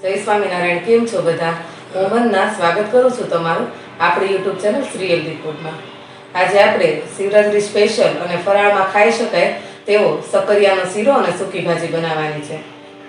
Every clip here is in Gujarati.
જય સ્વામિનારાયણ. કેમ છો બધા? હું વંદના સ્વાગત કરું છું તમારું આપણી યુટ્યુબ ચેનલ શ્રી હેલ્ધી ફૂડમાં. આજે આપણે શિવરાત્રી સ્પેશિયલ અને ફરાળમાં ખાઈ શકાય તેવો સક્કરિયાનો શીરો અને સૂકી ભાજી બનાવવાની છે.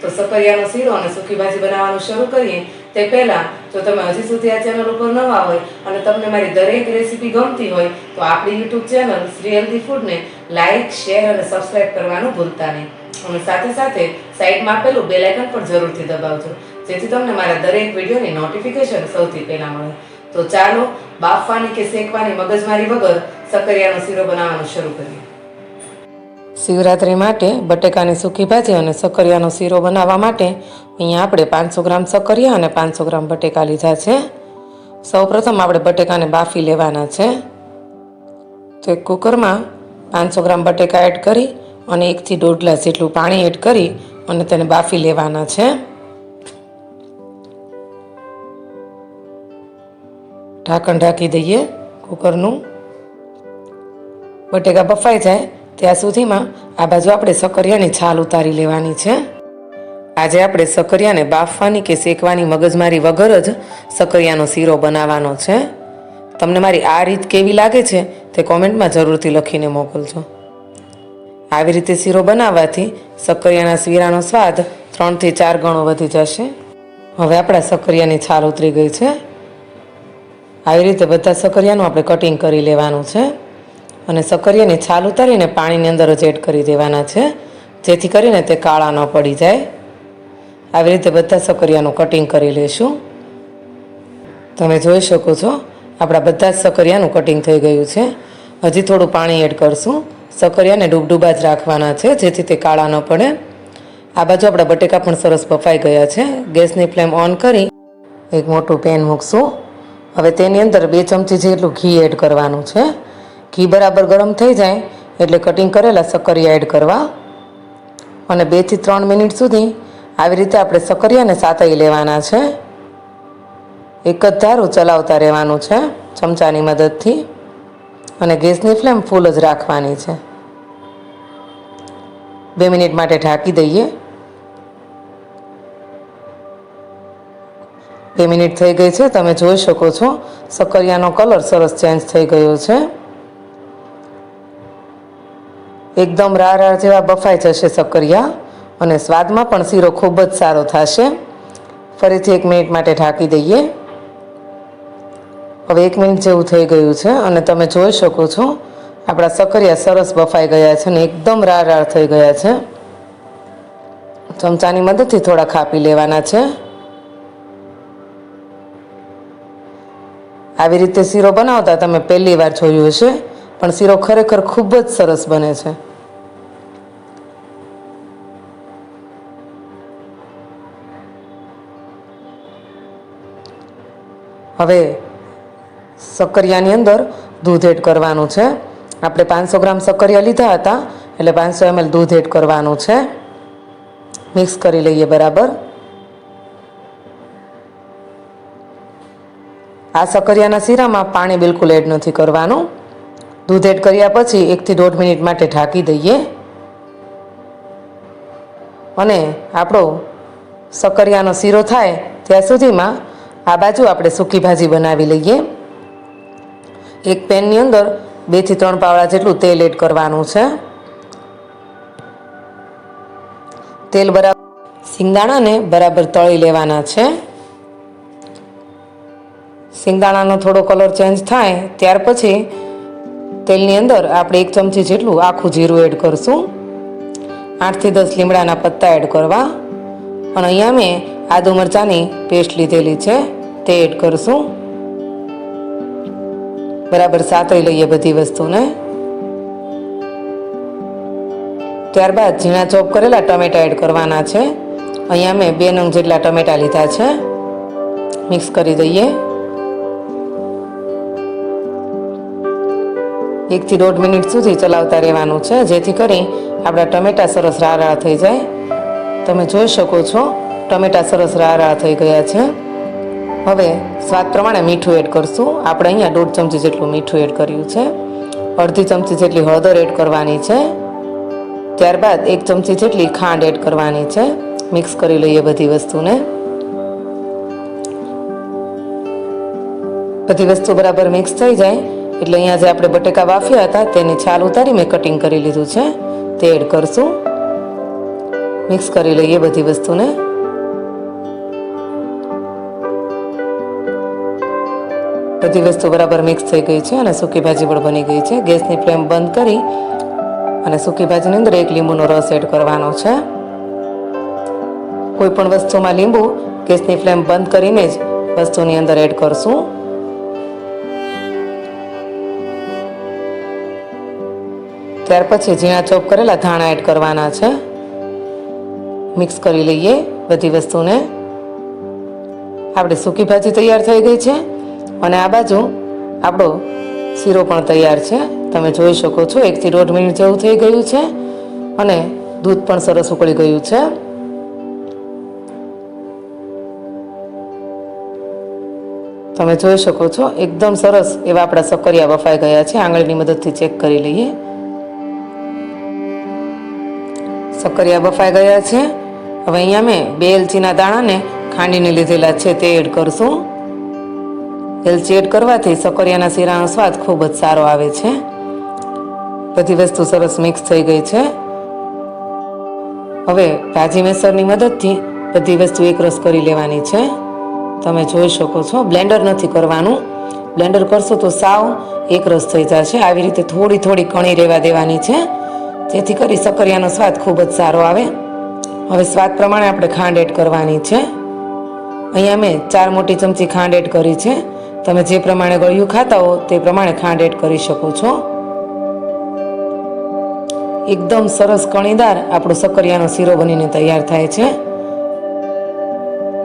તો સક્કરિયાનો શીરો અને સૂકી ભાજી બનાવવાનું શરૂ કરીએ તે પહેલાં જો તમે હજી સુધી આ ચેનલ ઉપર નવા હોય અને તમને મારી દરેક રેસીપી ગમતી હોય તો આપણી યુટ્યુબ ચેનલ શ્રી હેલ્ધી ફૂડને લાઇક, શેર અને સબસ્ક્રાઈબ કરવાનું ભૂલતા નહીં. અને સાથે સાથે સાઈડમાં આપેલું બેલ આઇકન પણ જરૂરથી દબાવજો, જેથી તમને મારા દરેક વિડીયોની નોટિફિકેશન સૌથી પહેલાં મળે. તો ચાલો બાફવાની કે શેકવાની મગજમારી વગર સક્કરિયાનો શીરો બનાવવાનું શરૂ કરીએ. શિવરાત્રી માટે બટેકાની સૂકી ભાજી અને સક્કરિયાનો શીરો બનાવવા માટે અહીંયા આપણે 500 ગ્રામ સક્કરિયા અને 500 ગ્રામ બટેકા લીધા છે. સૌપ્રથમ આપણે બટેકાને બાફી લેવાના છે. તો એક કુકરમાં 500 ગ્રામ બટેકા એડ કરી અને 1 થી 1.5 ગ્લાસ જેટલું પાણી એડ કરી અને તેને બાફી લેવાના છે. ઢાંકણ ઢાંકી દઈએ કુકરનું. બટેકા બફાઈ જાય ત્યાં સુધીમાં આ બાજુ આપણે સક્કરિયાની છાલ ઉતારી લેવાની છે. આજે આપણે સક્કરિયાને બાફવાની કે શેકવાની મગજમારી વગર જ સક્કરિયાનો શીરો બનાવવાનો છે. તમને મારી આ રીત કેવી લાગે છે તે કોમેન્ટમાં જરૂરથી લખીને મોકલજો. આવી રીતે શીરો બનાવવાથી સક્કરિયાના શીરાનો સ્વાદ 3 થી 4 ગણો વધી જશે. હવે આપણા સક્કરિયાની છાલ ઉતરી ગઈ છે. આવી રીતે બધા સક્કરિયાનું આપણે કટિંગ કરી લેવાનું છે અને સક્કરિયાની છાલ ઉતારીને પાણીની અંદર જ એડ કરી દેવાના છે, જેથી કરીને તે કાળા ન પડી જાય. આવી રીતે બધા સક્કરિયાનું કટિંગ કરી લઈશું. તમે જોઈ શકો છો આપણા બધા જ સક્કરિયાનું કટિંગ થઈ ગયું છે. હજી થોડું પાણી એડ કરશું. સક્કરિયાને ડૂબડૂબા જ રાખવાના છે, જેથી તે કાળા ન પડે. આ બાજુ આપણા બટેકા પણ સરસ બફાઈ ગયા છે. ગેસની ફ્લેમ ઓન કરી એક મોટું પેન મૂકશું. હવે તેની અંદર 2 ચમચી જેટલું ઘી એડ કરવાનું છે. ઘી બરાબર ગરમ થઈ જાય એટલે કટિંગ કરેલા સક્કરિયા એડ કરવા અને 2 થી 3 મિનિટ સુધી આવી રીતે આપણે સક્કરિયાને સાતળી લેવાના છે. એક જ ધારું ચલાવતા રહેવાનું છે ચમચાની મદદથી અને ગેસની ફ્લેમ ફૂલ જ રાખવાની છે. 2 મિનિટ માટે ઢાંકી દઈએ. 2 મિનિટ થઈ ગઈ છે. તમે જોઈ શકો છો સક્કરિયાનો કલર સરસ ચેન્જ થઈ ગયો છે. એકદમ રાર જેવા બફાઈ જશે સક્કરિયા અને સ્વાદમાં પણ શીરો ખૂબ જ સારો થશે. ફરીથી 1 મિનિટ માટે ઢાંકી દઈએ. હવે 1 મિનિટ જેવું થઈ ગયું છે અને તમે જોઈ શકો છો આપણા સક્કરિયા સરસ બફાઈ ગયા છે અને એકદમ રાર થઈ ગયા છે. ચમચાની મદદથી થોડા ખાપી લેવાના છે. આવી રીતે શીરો બનાવતા તમે પહેલી વાર જોયું હશે, પણ શીરો ખરેખર ખૂબ જ સરસ બને છે. હવે સક્કરિયાની અંદર દૂધ એડ કરવાનું છે. આપણે 500 ગ્રામ સક્કરિયા લીધા હતા એટલે 500 ml દૂધ એડ કરવાનું છે. મિક્સ કરી લઈએ બરાબર. આ સક્કરિયાના શીરામાં પાણી બિલકુલ એડ નથી કરવાનું. દૂધ એડ કર્યા પછી 1 થી 1.5 મિનિટ માટે ઢાંકી દઈએ અને આપણો સક્કરિયાનો શીરો થાય ત્યાં સુધીમાં આ બાજુ આપણે સૂકી ભાજી બનાવી લઈએ. એક પેનની અંદર 2 થી 3 પાવડા જેટલું તેલ એડ કરવાનું છે. તેલ બરાબર સિંગદાણાને બરાબર તળી લેવાના છે. સિંગદાણાનો થોડો કલર ચેન્જ થાય ત્યાર પછી તેલની અંદર આપણે 1 ચમચી જેટલું આખું જીરું એડ કરશું. 8 થી 10 લીમડાના પત્તા એડ કરવા અને અહીંયા મેં આદુ મરચાંની પેસ્ટ લીધેલી છે તે એડ કરશું. બરાબર સાતળી લઈએ બધી વસ્તુને. ત્યારબાદ ઝીણા ચોપ કરેલા ટમેટા એડ કરવાના છે. અહીંયા મેં 2 નંગ જેટલા ટમેટા લીધા છે. મિક્સ કરી દઈએ. 1 થી 1.5 મિનિટ સુધી ચલાવતા રહેવાનું છે, જેથી કરી આપણા ટમેટા સરસ રારા થઈ જાય. તમે જોઈ શકો છો ટમેટા સરસ રારા થઈ ગયા છે. હવે સ્વાદ પ્રમાણે મીઠું એડ કરશું. આપણે અહીંયા 1.5 ચમચી જેટલું મીઠું એડ કર્યું છે. અડધી ચમચી જેટલી હળદર એડ કરવાની છે. ત્યારબાદ 1 ચમચી જેટલી ખાંડ એડ કરવાની છે. મિક્સ કરી લઈએ બધી વસ્તુને. બધી વસ્તુ બરાબર મિક્સ થઈ જાય એટલે અહીંયા જે આપણે બટેકા બાફ્યા હતા તેની છાલ ઉતારી મેં કટિંગ કરી લીધું છે તે એડ કરશું. મિક્સ કરી લઈએ બધી વસ્તુને. બધી વસ્તુ બરાબર મિક્સ થઈ ગઈ છે અને સૂકી ભાજી પણ બની ગઈ છે. ગેસની ફ્લેમ બંધ કરી અને સૂકી ભાજીની અંદર 1 લીંબુનો રસ એડ કરવાનો છે. કોઈ પણ વસ્તુમાં લીંબુ ગેસની ફ્લેમ બંધ કરીને જ વસ્તુની અંદર એડ કરશું. ત્યાર પછી ઝીણા ચોપ કરેલા ધાણા એડ કરવાના છે. મિક્સ કરી લઈએ બધી વસ્તુને. આપણી સૂકી ભાજી તૈયાર થઈ ગઈ છે અને આ બાજુ આપણો શીરો પણ તૈયાર છે. તમે જોઈ શકો છો 1 થી 1.5 મિનિટ જેવું થઈ ગયું છે અને દૂધ પણ સરસ ઉકળી ગયું છે. તમે જોઈ શકો છો એકદમ સરસ એવા આપણા સક્કરિયા બફાઈ ગયા છે. આંગળીની મદદથી ચેક કરી લઈએ. સક્કરિયા બફાઈ ગયા છે. હવે અહીંયા મેં 2 એલચીના દાણાને ખાંડીને લીધેલા છે તે એડ કરશું. એલચી એડ કરવાથી સક્કરિયાના શીરાનો સ્વાદ ખૂબ જ સારો આવે છે. બધી વસ્તુ સરસ મિક્સ થઈ ગઈ છે. હવે ભાજી મેસરની મદદથી બધી વસ્તુ એકરસ કરી લેવાની છે. તમે જોઈ શકો છો બ્લેન્ડર નથી કરવાનું. બ્લેન્ડર કરશો તો સાવ એકરસ થઈ જશે. આવી રીતે થોડી થોડી કણી રહેવા દેવાની છે જેથી કરી સક્કરિયાનો સ્વાદ ખૂબ જ સારો આવે. હવે સ્વાદ પ્રમાણે આપણે ખાંડ એડ કરવાની છે. અહીંયા મેં 4 મોટી ચમચી ખાંડ એડ કરી છે. તમે જે પ્રમાણે ગળ્યું ખાતા હો તે પ્રમાણે ખાંડ એડ કરી શકો છો. એકદમ સરસ કણીદાર આપણો સક્કરિયાનો શીરો બનીને તૈયાર થાય છે.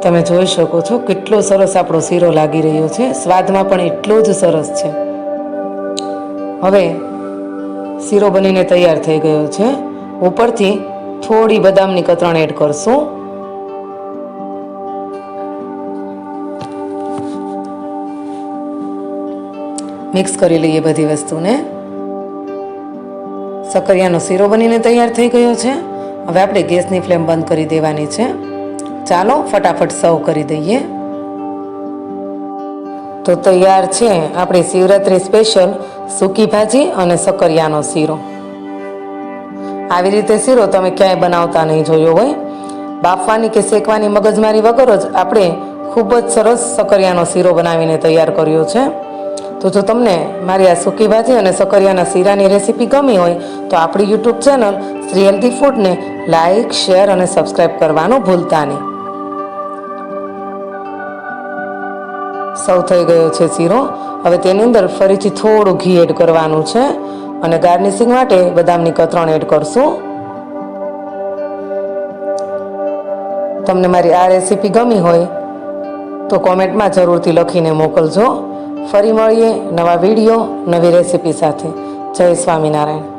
તમે જોઈ શકો છો કેટલો સરસ આપણો શીરો લાગી રહ્યો છે. સ્વાદમાં પણ એટલો જ સરસ છે. હવે શીરો બનીને તૈયાર થઈ ગયો છે. ઉપરથી થોડી બદામની કતરણ એડ કરશું. મિક્સ કરી લઈએ બધી વસ્તુને. સક્કરિયાનો શીરો બનીને તૈયાર થઈ ગયો છે. હવે આપણે ગેસની ફ્લેમ બંધ કરી દેવાની છે. ચાલો ફટાફટ સર્વ કરી દઈએ. તો તૈયાર છે આપણી શિવરાત્રી સ્પેશિયલ સૂકી ભાજી અને સક્કરિયાનો શીરો. આવી રીતે શીરો તમે ક્યાંય બનાવતા નહીં જોયો હોય. બાફવાની કે શેકવાની મગજમારી વગર જ આપણે ખૂબ જ સરસ સક્કરિયાનો શીરો બનાવીને તૈયાર કર્યો છે. તો જો તમને મારી આ સૂકી ભાજી અને સક્કરિયાના શીરાની રેસીપી ગમી હોય તો આપણી યુટ્યુબ ચેનલ શ્રી હેલ્ધી ફૂડને લાઇક, શેર અને સબસ્ક્રાઈબ કરવાનું ભૂલતા નહીં. સર્વ થઈ ગયો છે શીરો. હવે તેની અંદર ફરીથી થોડું ઘી એડ કરવાનું છે અને ગાર્નિશિંગ માટે બદામની કતરણ એડ કરશું. તમને મારી આ રેસીપી ગમી હોય તો કોમેન્ટમાં જરૂરથી લખીને મોકલજો. ફરી મળીએ નવા વિડીયો નવી રેસીપી સાથે. જય સ્વામિનારાયણ.